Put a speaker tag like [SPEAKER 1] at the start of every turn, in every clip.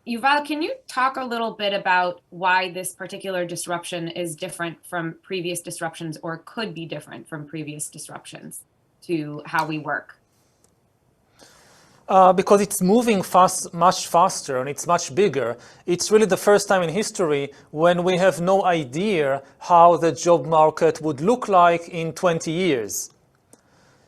[SPEAKER 1] Yuval, can you talk a little bit about why this particular disruption is different from previous disruptions or could be different from previous disruptions to how we work?
[SPEAKER 2] Because it's moving much faster and it's much bigger. It's really the first time in history when we have no idea how the job market would look like in 20 years.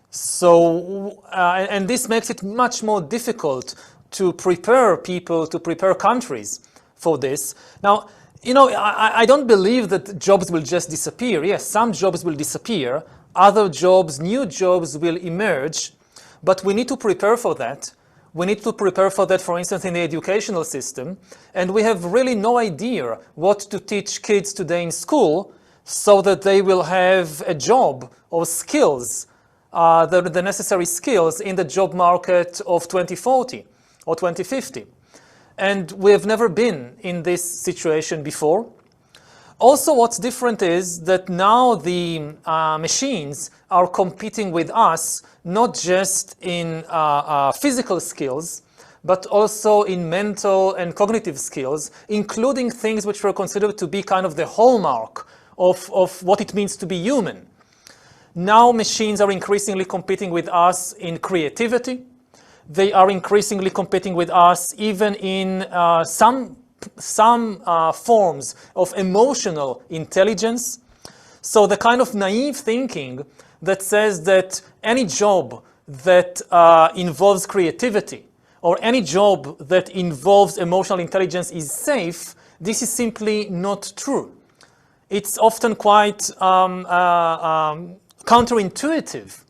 [SPEAKER 2] So, and this makes it much more difficult to prepare people, to prepare countries for this. Now, I don't believe that jobs will just disappear. Yes, some jobs will disappear. Other jobs, new jobs will emerge. But we need to prepare for that. We need to prepare for that, for instance, in the educational system. And we have really no idea what to teach kids today in school so that they will have a job or skills, the necessary skills in the job market of 2040 or 2050. And we have never been in this situation before. Also, what's different is that now the machines are competing with us, not just in physical skills, but also in mental and cognitive skills, including things which were considered to be kind of the hallmark of what it means to be human. Now machines are increasingly competing with us in creativity. They are increasingly competing with us even in some forms of emotional intelligence. So the kind of naive thinking that says that any job that involves creativity or any job that involves emotional intelligence is safe, this is simply not true. It's often quite counterintuitive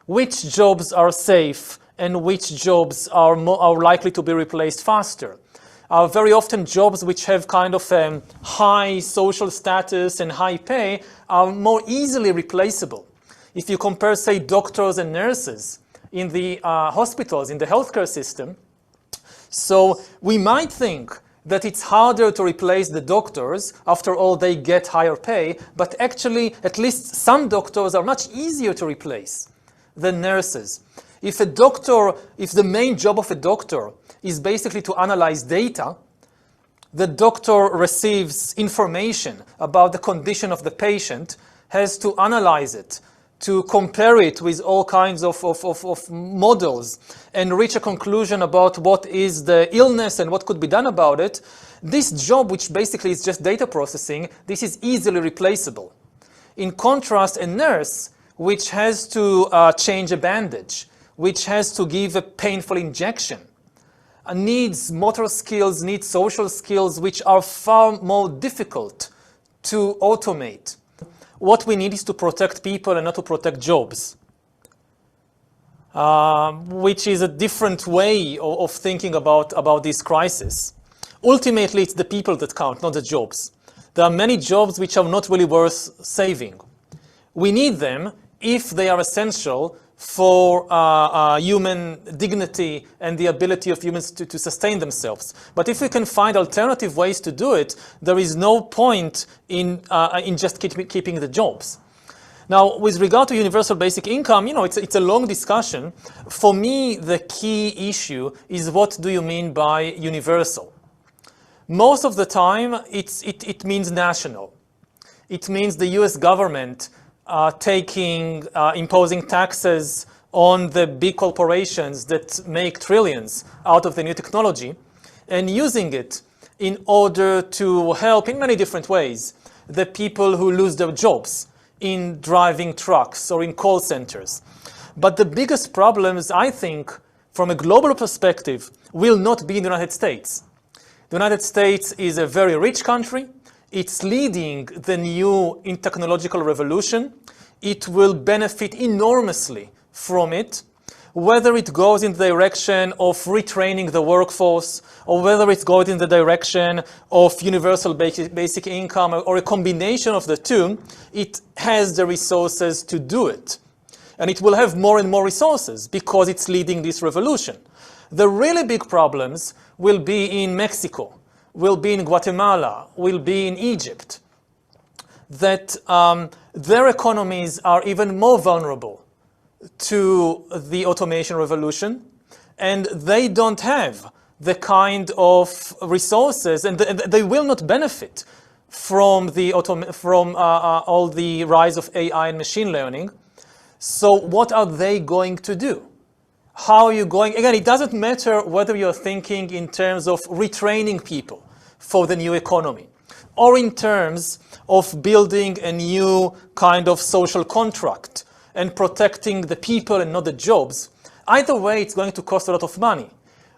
[SPEAKER 2] which jobs are safe and which jobs are likely to be replaced faster. Very often jobs which have kind of high social status and high pay are more easily replaceable. If you compare, say, doctors and nurses in the hospitals, in the healthcare system, so we might think that it's harder to replace the doctors, after all they get higher pay, but actually at least some doctors are much easier to replace than nurses. If the main job of a doctor is basically to analyze data, the doctor receives information about the condition of the patient, has to analyze it, to compare it with all kinds of models and reach a conclusion about what is the illness and what could be done about it. This job, which basically is just data processing, this is easily replaceable. In contrast, a nurse, which has to change a bandage, which has to give a painful injection, needs motor skills, needs social skills, which are far more difficult to automate. What we need is to protect people and not to protect jobs, which is a different way of thinking about this crisis. Ultimately, it's the people that count, not the jobs. There are many jobs which are not really worth saving. We need them if they are essential for human dignity and the ability of humans to sustain themselves. But if we can find alternative ways to do it, there is no point in just keeping the jobs. Now, with regard to universal basic income, it's a long discussion. For me, the key issue is what do you mean by universal? Most of the time, it means national. It means the US government imposing taxes on the big corporations that make trillions out of the new technology and using it in order to help in many different ways the people who lose their jobs in driving trucks or in call centers. But the biggest problems, I think, from a global perspective, will not be in the United States. The United States is a very rich country. It's leading the new technological revolution. It will benefit enormously from it, whether it goes in the direction of retraining the workforce, or whether it goes in the direction of universal basic income, or a combination of the two. It has the resources to do it. And it will have more and more resources because it's leading this revolution. The really big problems will be in Mexico, will be in Guatemala, will be in Egypt, that their economies are even more vulnerable to the automation revolution, and they don't have the kind of resources, and they will not benefit from all the rise of AI and machine learning. So what are they going to do? How are you going? Again, it doesn't matter whether you're thinking in terms of retraining people for the new economy, or in terms of building a new kind of social contract and protecting the people and not the jobs. Either way, it's going to cost a lot of money.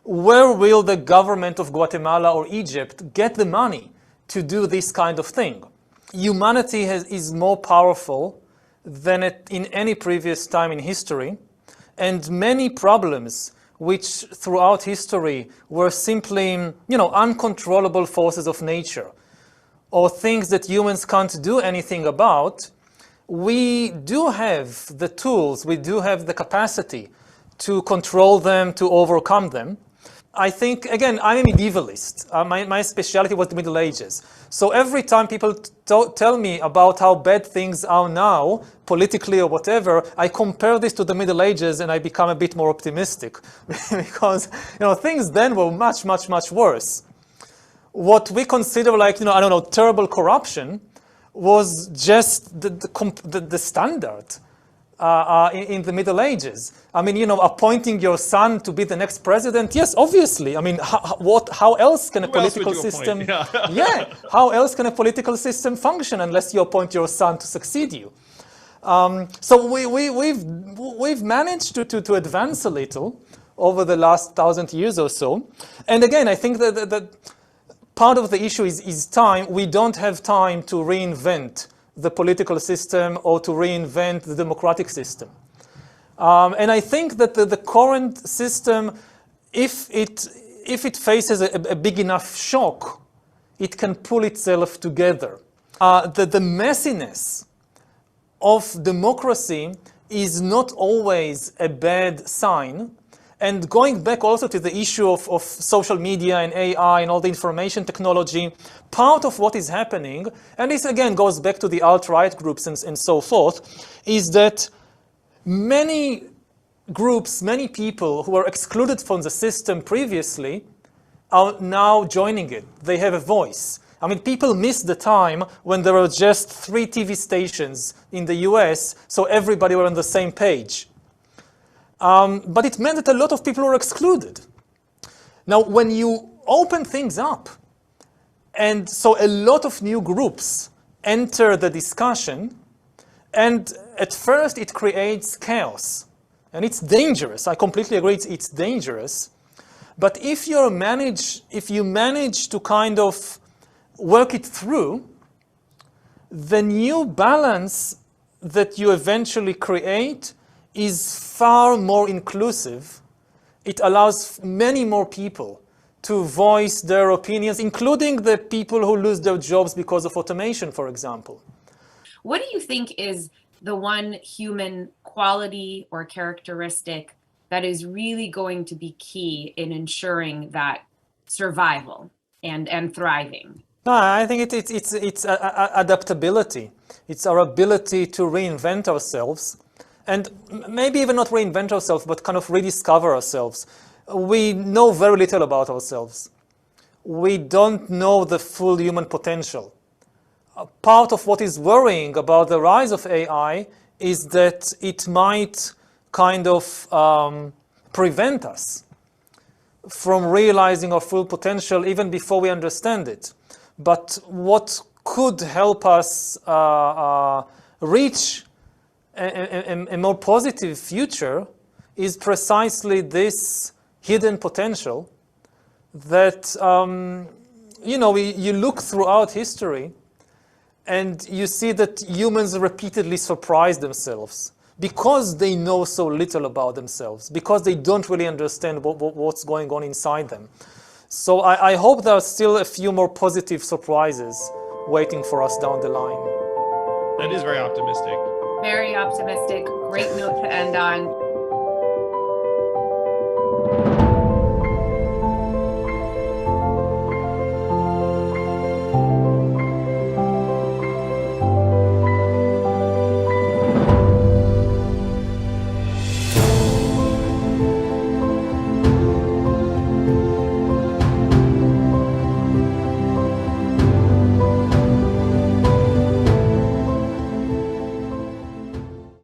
[SPEAKER 2] Where will the government of Guatemala or Egypt get the money to do this kind of thing? Humanity is more powerful than in any previous time in history, and many problems which throughout history were simply, uncontrollable forces of nature, or things that humans can't do anything about, we do have the tools, we do have the capacity to control them, to overcome them. I think, again, I'm a medievalist. My specialty was the Middle Ages. So every time people tell me about how bad things are now, politically or whatever, I compare this to the Middle Ages and I become a bit more optimistic. Because, things then were much, much, much worse. What we consider like, terrible corruption was just the standard in the Middle Ages. I mean, appointing your son to be the next president, yes, obviously. I mean, how else can a political system... Yeah, how else can a political system function unless you appoint your son to succeed you? So we've managed to advance a little over the last 1,000 years or so. And again, I think that part of the issue is time. We don't have time to reinvent the political system or to reinvent the democratic system. And I think that the current system, if it faces a big enough shock, it can pull itself together. The messiness of democracy is not always a bad sign. And going back also to the issue of social media and AI and all the information technology, part of what is happening, and this again goes back to the alt-right groups and so forth, is that many groups, many people who were excluded from the system previously are now joining it. They have a voice. I mean, people miss the time when there were just 3 TV stations in the US, so everybody were on the same page. But it meant that a lot of people were excluded. Now, when you open things up, and so a lot of new groups enter the discussion, and at first it creates chaos. And it's dangerous. I completely agree it's dangerous. But if you manage to kind of work it through, the new balance that you eventually create is far more inclusive. It allows many more people to voice their opinions, including the people who lose their jobs because of automation, for example.
[SPEAKER 1] What do you think is the one human quality or characteristic that is really going to be key in ensuring that survival and thriving?
[SPEAKER 2] No, I think it's adaptability. It's our ability to reinvent ourselves. And maybe even not reinvent ourselves, but kind of rediscover ourselves. We know very little about ourselves. We don't know the full human potential. Part of what is worrying about the rise of AI is that it might kind of prevent us from realizing our full potential even before we understand it. But what could help us reach a more positive future is precisely this hidden potential that, you look throughout history and you see that humans repeatedly surprise themselves because they know so little about themselves, because they don't really understand what's going on inside them. So I hope there are still a few more positive surprises waiting for us down the line.
[SPEAKER 3] That is very optimistic.
[SPEAKER 1] Very optimistic. Great note to end on.